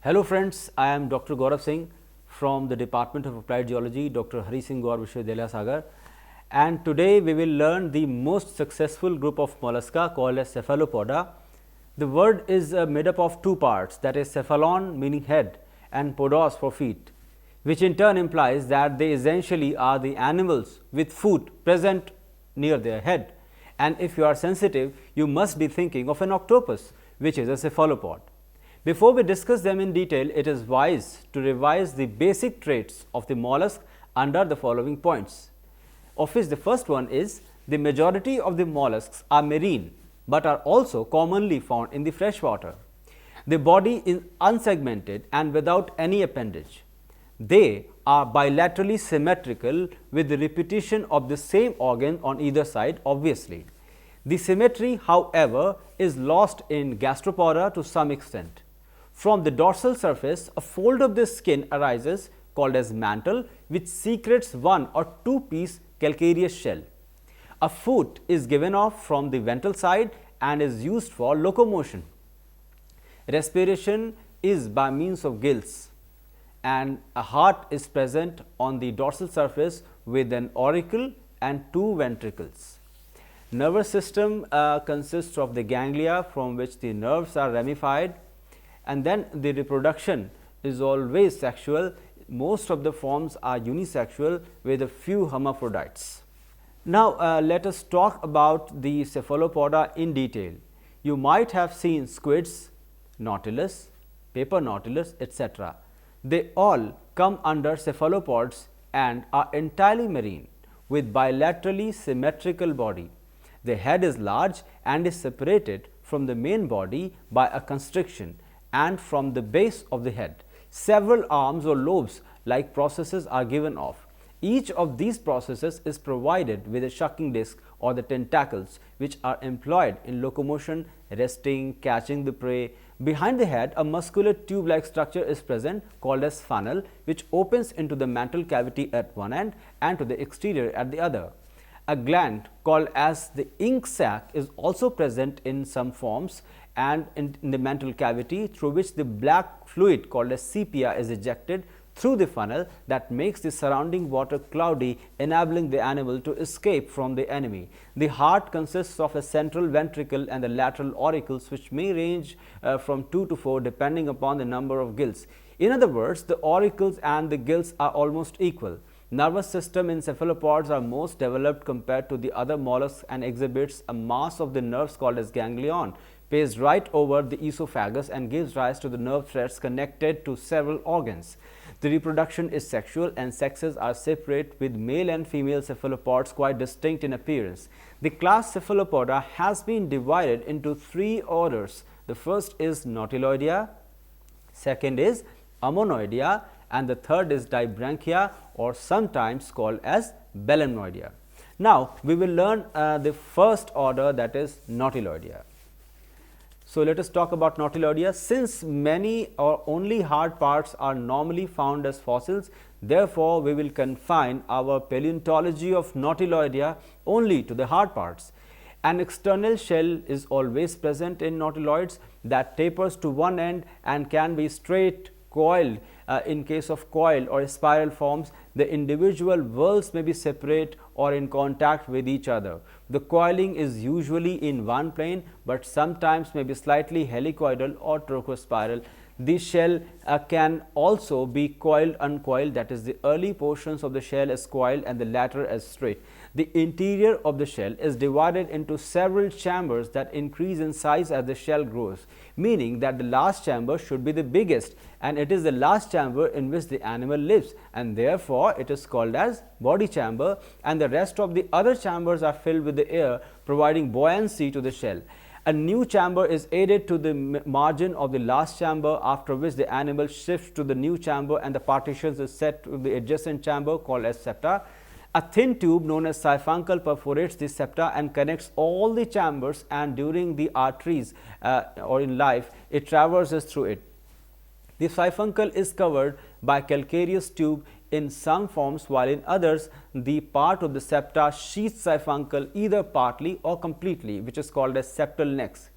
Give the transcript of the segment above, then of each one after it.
Hello friends, I am Dr. Gaurav Singh from the Department of Applied Geology, Dr. Hari Singh Gaur Vishwavidyalaya Sagar, and today we will learn the most successful group of mollusca called as Cephalopoda. The word is made up of two parts, that is cephalon meaning head and podos for feet, which in turn implies that they essentially are the animals with foot present near their head. And if you are sensitive, you must be thinking of an octopus, which is a cephalopod. Before we discuss them in detail, it is wise to revise the basic traits of the mollusk under the following points. Of which the first one is the majority of the mollusks are marine, but are also commonly found in the fresh water. The body is unsegmented and without any appendage. They are bilaterally symmetrical with the repetition of the same organ on either side obviously. The symmetry, however, is lost in gastropoda to some extent. From the dorsal surface, a fold of the skin arises called as mantle, which secretes one or two piece calcareous shell. A foot is given off from the ventral side and is used for locomotion. Respiration is by means of gills, and a heart is present on the dorsal surface with an auricle and two ventricles. Nervous system consists of the ganglia from which the nerves are ramified, and then the reproduction is always sexual. Most of the forms are unisexual with a few hermaphrodites. Now, let us talk about the cephalopoda in detail. You might have seen squids, nautilus, paper nautilus, etc. They all come under cephalopods and are entirely marine with bilaterally symmetrical body. The head is large and is separated from the main body by a constriction, and from the base of the head several arms or lobes like processes are given off. Each of these processes is provided with a sucking disc or the tentacles, which are employed in locomotion, resting, catching the prey. Behind the head, a muscular tube like structure is present called as funnel, which opens into the mantle cavity at one end and to the exterior at the other. A gland called as the ink sac is also present in some forms and in the mantle cavity, through which the black fluid called as sepia is ejected through the funnel that makes the surrounding water cloudy, enabling the animal to escape from the enemy. The heart consists of a central ventricle and the lateral auricles, which may range from 2 to 4 depending upon the number of gills. In other words, the auricles and the gills are almost equal. Nervous system in cephalopods are most developed compared to the other mollusks and exhibits a mass of the nerves called as ganglion, passed right over the esophagus and gives rise to the nerve threads connected to several organs. The reproduction is sexual and sexes are separate, with male and female cephalopods quite distinct in appearance. The class Cephalopoda has been divided into three orders. The first is Nautiloidea, second is Ammonoidea, and the third is Dibranchia, or sometimes called as Belemnoidea. Now, we will learn the first order, that is Nautiloidea. So, let us talk about Nautiloidea. Since many or only hard parts are normally found as fossils, therefore, we will confine our paleontology of Nautiloidea only to the hard parts. An external shell is always present in nautiloids that tapers to one end and can be straight, coiled. In case of coil or spiral forms, the individual whorls may be separate or in contact with each other. The coiling is usually in one plane, but sometimes may be slightly helicoidal or trochospiral. The shell can also be coiled, uncoiled, that is, the early portions of the shell is coiled and the latter as straight. The interior of the shell is divided into several chambers that increase in size as the shell grows, meaning that the last chamber should be the biggest, and it is the last chamber in which the animal lives, and therefore it is called as body chamber, and the rest of the other chambers are filled with the air, providing buoyancy to the shell. A new chamber is added to the margin of the last chamber, after which the animal shifts to the new chamber and the partitions is set to the adjacent chamber called as septa. A thin tube known as siphuncle perforates the septa and connects all the chambers, and during the arteries or in life, it traverses through it. The siphuncle is covered by calcareous tube in some forms, while in others the part of the septa sheaths siphuncle either partly or completely, which is called as septal necks.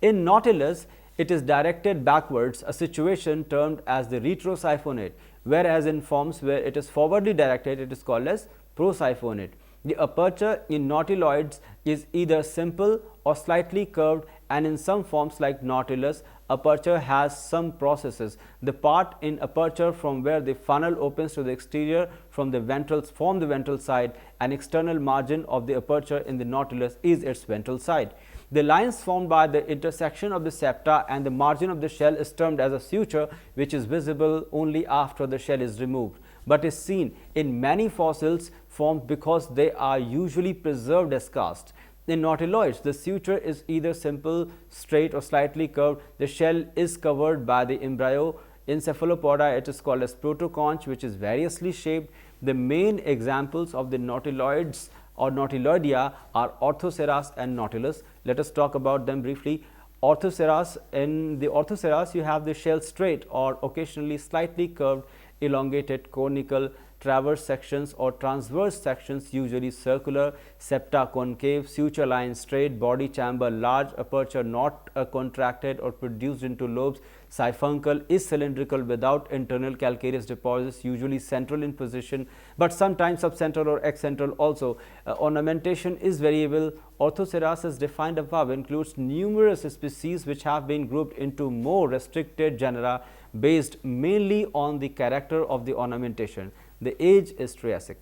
In Nautilus, it is directed backwards, a situation termed as the retrosiphonate, whereas in forms where it is forwardly directed, it is called as prosiphonate. The aperture in nautiloids is either simple or slightly curved, and in some forms like Nautilus, aperture has some processes. The part in aperture from where the funnel opens to the exterior from the ventral side, and external margin of the aperture in the Nautilus is its ventral side. The lines formed by the intersection of the septa and the margin of the shell is termed as a suture, which is visible only after the shell is removed, but is seen in many fossils formed because they are usually preserved as cast. In nautiloids, the suture is either simple, straight or slightly curved. The shell is covered by the embryo. In cephalopoda, it is called as protoconch, which is variously shaped. The main examples of the nautiloids or nautiloidea are Orthoceras and Nautilus. Let us talk about them briefly. Orthoceras, in the Orthoceras, you have the shell straight or occasionally slightly curved, elongated, conical, transverse sections or transverse sections, usually circular, septa concave, suture line straight, body chamber large, aperture not contracted or produced into lobes. Siphuncle is cylindrical without internal calcareous deposits, usually central in position, but sometimes subcentral or excentral also. Ornamentation is variable. Orthoceras, as defined above, includes numerous species which have been grouped into more restricted genera based mainly on the character of the ornamentation. The age is Triassic.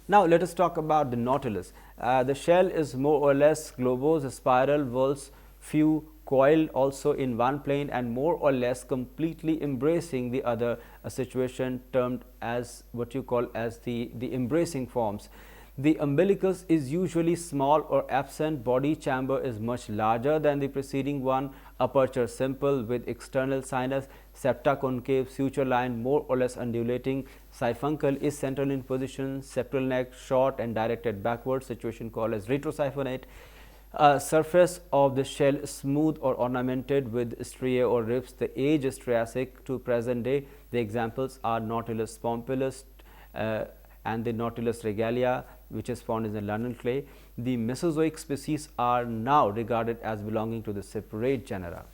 Now, let us talk about the Nautilus. The shell is more or less globose, spiral, whorls, few coiled also in one plane and more or less completely embracing the other, a situation termed as what you call as the embracing forms. The umbilicus is usually small or absent, body chamber is much larger than the preceding one, aperture simple with external sinus, septa concave, suture line more or less undulating, siphuncle is central in position, septal neck short and directed backward, situation called as retrosiphonate. Surface of the shell smooth or ornamented with striae or ribs. The age is Triassic to present day. The examples are Nautilus pompilus and the Nautilus regalia, which is found in the London clay. The Mesozoic species are now regarded as belonging to the separate genera.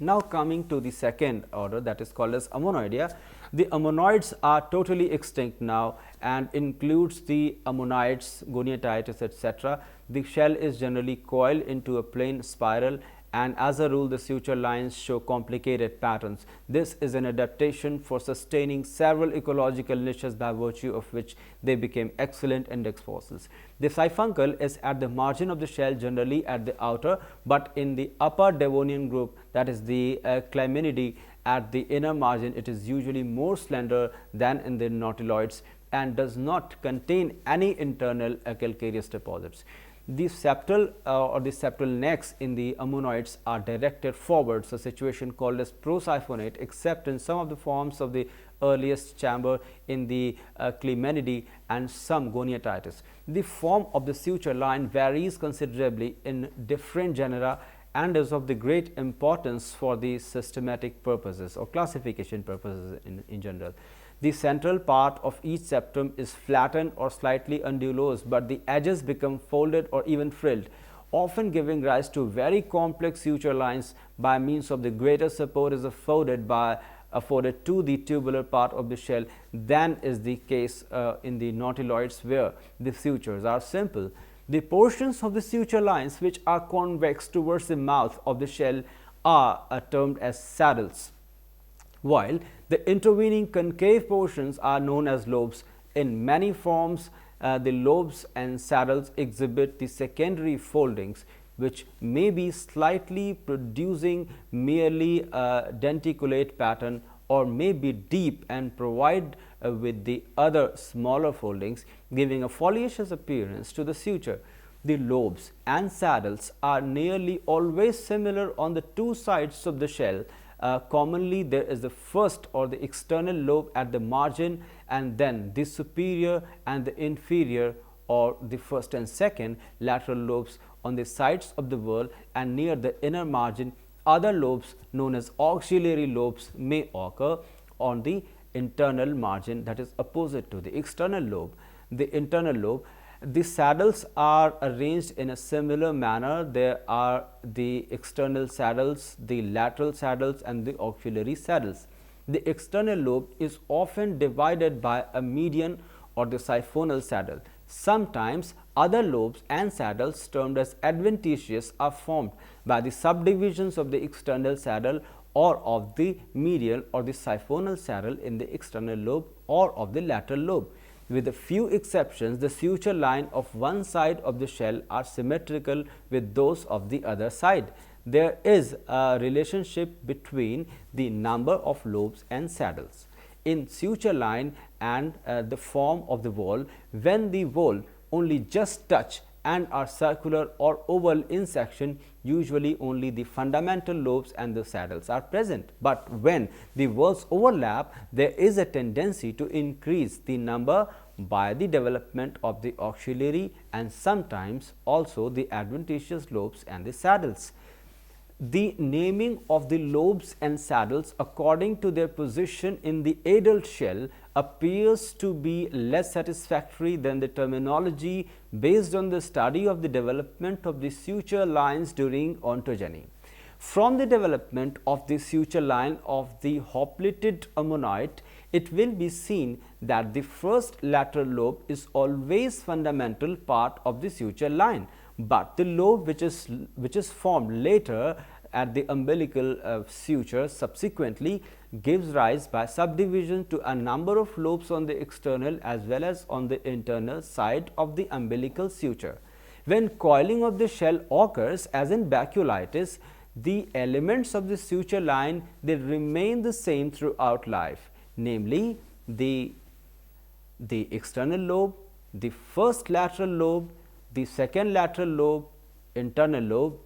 Now, coming to the second order, that is called as Ammonoidea. The ammonoids are totally extinct now and includes the ammonites, Goniatitis, etc. The shell is generally coiled into a plain spiral, and as a rule the suture lines show complicated patterns. This is an adaptation for sustaining several ecological niches, by virtue of which they became excellent index fossils. The siphuncle is at the margin of the shell, generally at the outer, but in the upper Devonian group, that is the Clymenidae, at the inner margin it is usually more slender than in the nautiloids and does not contain any internal calcareous deposits. The septal or the septal necks in the ammonoids are directed forwards, a situation called as prosiphonate, except in some of the forms of the earliest chamber in the Clymenidae and some Goniatitis. The form of the suture line varies considerably in different genera and is of the great importance for the systematic purposes or classification purposes in general. The central part of each septum is flattened or slightly undulous, but the edges become folded or even frilled, often giving rise to very complex suture lines by means of the greater support is afforded to the tubular part of the shell than is the case in the nautiloids, where the sutures are simple. The portions of the suture lines which are convex towards the mouth of the shell are termed as saddles, while the intervening concave portions are known as lobes. In many forms, the lobes and saddles exhibit the secondary foldings, which may be slightly producing merely a denticulate pattern, or may be deep and provide with the other smaller foldings, giving a foliaceous appearance to the suture. The lobes and saddles are nearly always similar on the two sides of the shell. Commonly, there is the first or the external lobe at the margin, and then the superior and the inferior, or the first and second lateral lobes on the sides of the whorl, and near the inner margin other lobes known as auxiliary lobes may occur on the internal margin, that is opposite to the external lobe. The internal lobe The saddles are arranged in a similar manner. There are the external saddles, the lateral saddles, and the auxiliary saddles. The external lobe is often divided by a median or the siphonal saddle. Sometimes other lobes and saddles termed as adventitious are formed by the subdivisions of the external saddle or of the medial or the siphonal saddle in the external lobe or of the lateral lobe. With a few exceptions, the suture line of one side of the shell are symmetrical with those of the other side. There is a relationship between the number of lobes and saddles in suture line and the form of the wall. When the wall only just touch and are circular or oval in section, usually only the fundamental lobes and the saddles are present. But when the walls overlap, there is a tendency to increase the number by the development of the auxiliary and sometimes also the adventitious lobes and the saddles. The naming of the lobes and saddles according to their position in the adult shell appears to be less satisfactory than the terminology based on the study of the development of the suture lines during ontogeny. From the development of the suture line of the hoplitid ammonoid, it will be seen that the first lateral lobe is always fundamental part of the suture line, but the lobe which is formed later at the umbilical suture subsequently gives rise by subdivision to a number of lobes on the external as well as on the internal side of the umbilical suture. When coiling of the shell occurs, as in baculitis, the elements of the suture line, they remain the same throughout life, namely the external lobe, the first lateral lobe, the second lateral lobe, internal lobe.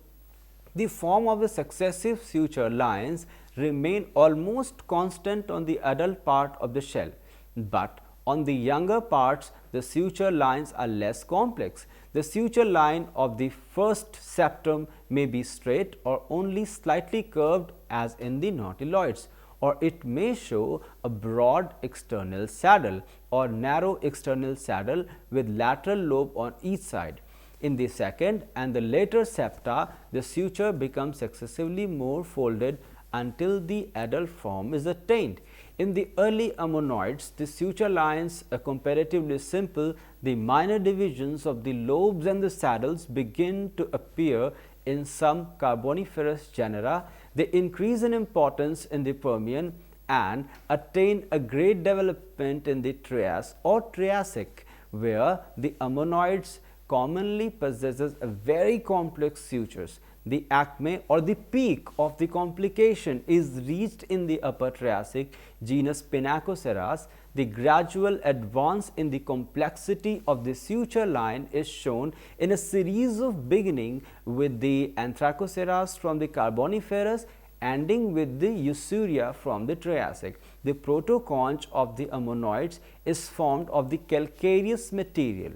The form of the successive suture lines remain almost constant on the adult part of the shell, but on the younger parts the suture lines are less complex. The suture line of the first septum may be straight or only slightly curved as in the nautiloids, or it may show a broad external saddle or narrow external saddle with lateral lobe on each side. In the second and the later septa, the suture becomes successively more folded until the adult form is attained. In the early ammonoids, the suture lines are comparatively simple. The minor divisions of the lobes and the saddles begin to appear in some Carboniferous genera. They increase in importance in the Permian and attain a great development in the Trias or Triassic, where the ammonoids commonly possesses a very complex sutures. The acme or the peak of the complication is reached in the upper Triassic genus Pinacoceras. The gradual advance in the complexity of the suture line is shown in a series of beginning with the Anthracoceras from the Carboniferous, ending with the Usuria from the Triassic. The protoconch of the ammonoids is formed of the calcareous material.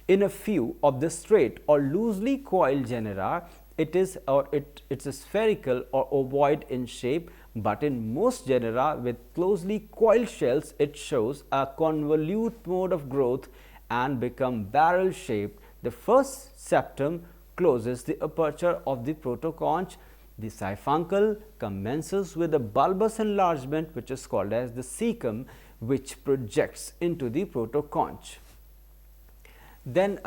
In a few of the straight or loosely coiled genera, it's spherical or ovoid in shape, but in most genera with closely coiled shells, it shows a convolute mode of growth and become barrel shaped. The first septum closes the aperture of the protoconch. The siphuncle commences with a bulbous enlargement which is called as the cecum, which projects into the protoconch. Then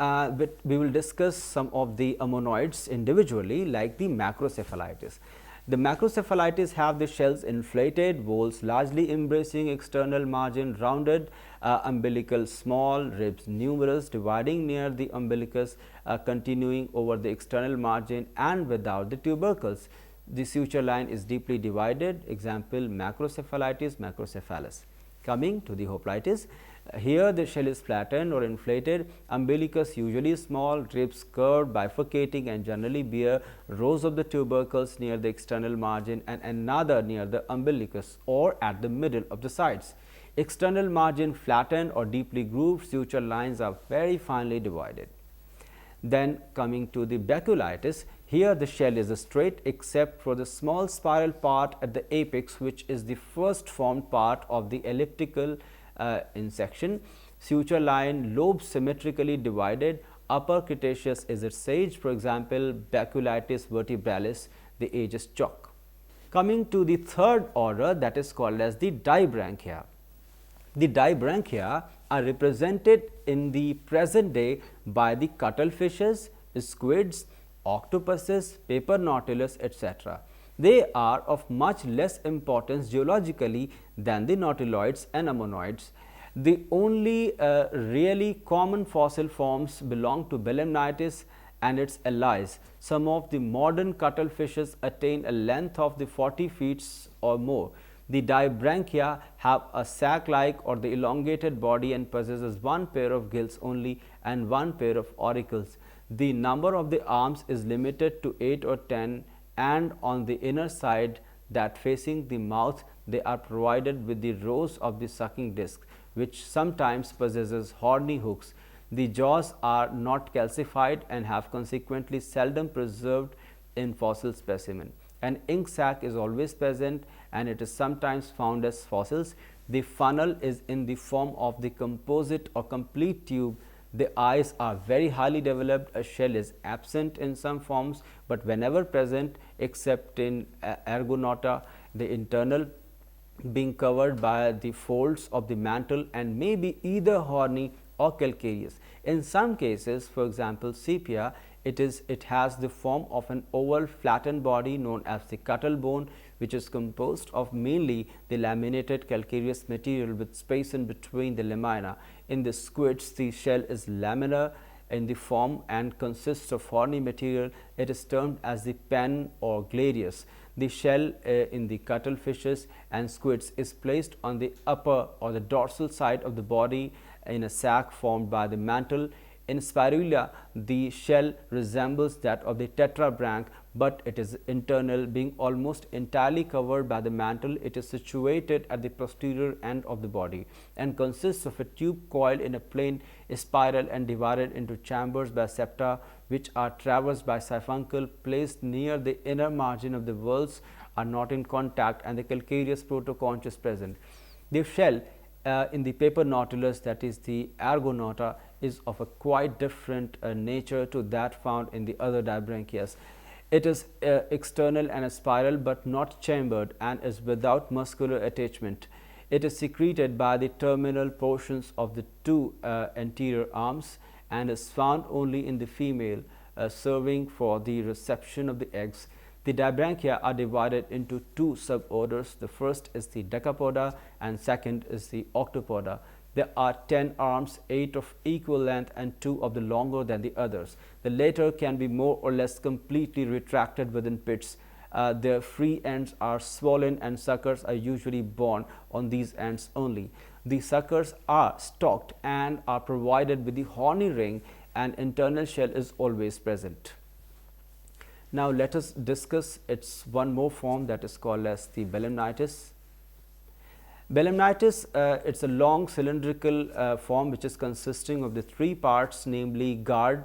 we will discuss some of the ammonoids individually, like the macrocephalitis. The macrocephalitis have the shells inflated, walls largely embracing external margin rounded, umbilical small, ribs numerous, dividing near the umbilicus, continuing over the external margin and without the tubercles. The suture line is deeply divided, example macrocephalitis, macrocephalus. Coming to the hoplitis, here the shell is flattened or inflated, umbilicus usually small, ribs curved, bifurcating and generally bear rows of the tubercles near the external margin and another near the umbilicus or at the middle of the sides. External margin flattened or deeply grooved, suture lines are very finely divided. Then coming to the baculitis, here the shell is straight except for the small spiral part at the apex, which is the first formed part of the elliptical in section. Suture line, lobes symmetrically divided. Upper Cretaceous is its age. For example, Baculitis vertebralis, the age is chalk. Coming to the third order, that is called as the Dibranchia. The Dibranchia are represented in the present day by the cuttlefishes, squids, octopuses, paper nautilus, etc. They are of much less importance geologically than the nautiloids and ammonoids. The only really common fossil forms belong to Belemnitis and its allies. Some of the modern cuttlefishes attain a length of the 40 feet or more. The Dibranchia have a sac-like or the elongated body and possesses one pair of gills only and one pair of auricles. The number of the arms is limited to 8 or 10, and on the inner side that facing the mouth they are provided with the rows of the sucking disc, which sometimes possesses horny hooks. The jaws are not calcified and have consequently seldom preserved in fossil specimen. An ink sac is always present and it is sometimes found as fossils. The funnel is in the form of the composite or complete tube. The eyes are very highly developed. A shell is absent in some forms, but whenever present, except in Argonauta, the internal being covered by the folds of the mantle and may be either horny or calcareous. In some cases, for example, sepia, it has the form of an oval flattened body known as the cuttlebone, which is composed of mainly the laminated calcareous material with space in between the lamina. In the squids, the shell is laminar in the form and consists of horny material. It is termed as the pen or gladius. The shell in the cuttlefishes and squids is placed on the upper or the dorsal side of the body in a sac formed by the mantle. In Spirula, the shell resembles that of the tetrabranch, but it is internal, being almost entirely covered by the mantle. It is situated at the posterior end of the body and consists of a tube coiled in a plane spiral and divided into chambers by septa, which are traversed by siphuncle placed near the inner margin of the whorls, are not in contact, and the calcareous protoconch is present. The shell in the paper nautilus, that is the Argonauta, is of a quite different nature to that found in the other Dibranchias. It is external and a spiral but not chambered and is without muscular attachment. It is secreted by the terminal portions of the two anterior arms and is found only in the female, serving for the reception of the eggs. The Dibranchia are divided into two suborders. The first is the Decapoda and second is the Octopoda. There are 10 arms, 8 of equal length and 2 of the longer than the others. The latter can be more or less completely retracted within pits. Their free ends are swollen and suckers are usually borne on these ends only. The suckers are stalked and are provided with the horny ring, and internal shell is always present. Now let us discuss its one more form, that is called as the Belemnitis. Belemnitis, it's a long cylindrical form which is consisting of the three parts, namely guard,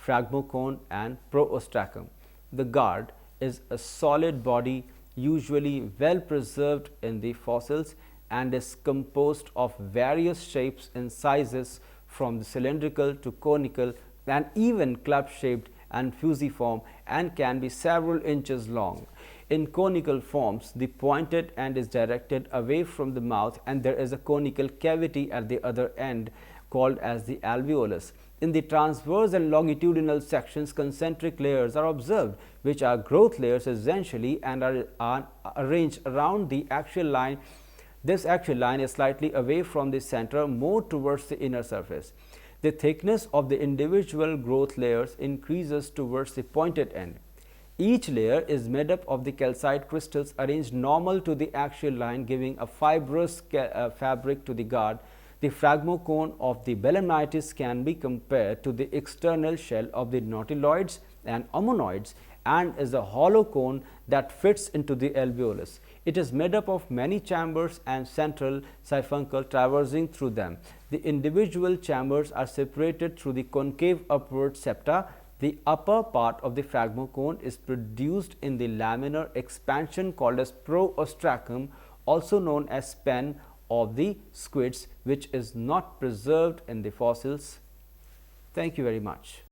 phragmocone and proostracum. The guard is a solid body usually well preserved in the fossils and is composed of various shapes and sizes from the cylindrical to conical and even club shaped and fusiform, and can be several inches long. In conical forms, the pointed end is directed away from the mouth and there is a conical cavity at the other end called as the alveolus. In the transverse and longitudinal sections, concentric layers are observed, which are growth layers essentially and are arranged around the axial line. This axial line is slightly away from the center, more towards the inner surface. The thickness of the individual growth layers increases towards the pointed end. Each layer is made up of the calcite crystals arranged normal to the axial line, giving a fibrous fabric to the guard. The phragmocone of the Belemnitis can be compared to the external shell of the nautiloids and ammonoids and is a hollow cone that fits into the alveolus. It is made up of many chambers and central siphuncle traversing through them. The individual chambers are separated through the concave upward septa. The upper part of the phragmocone is produced in the laminar expansion called as proostracum, also known as pen of the squids, which is not preserved in the fossils. Thank you very much.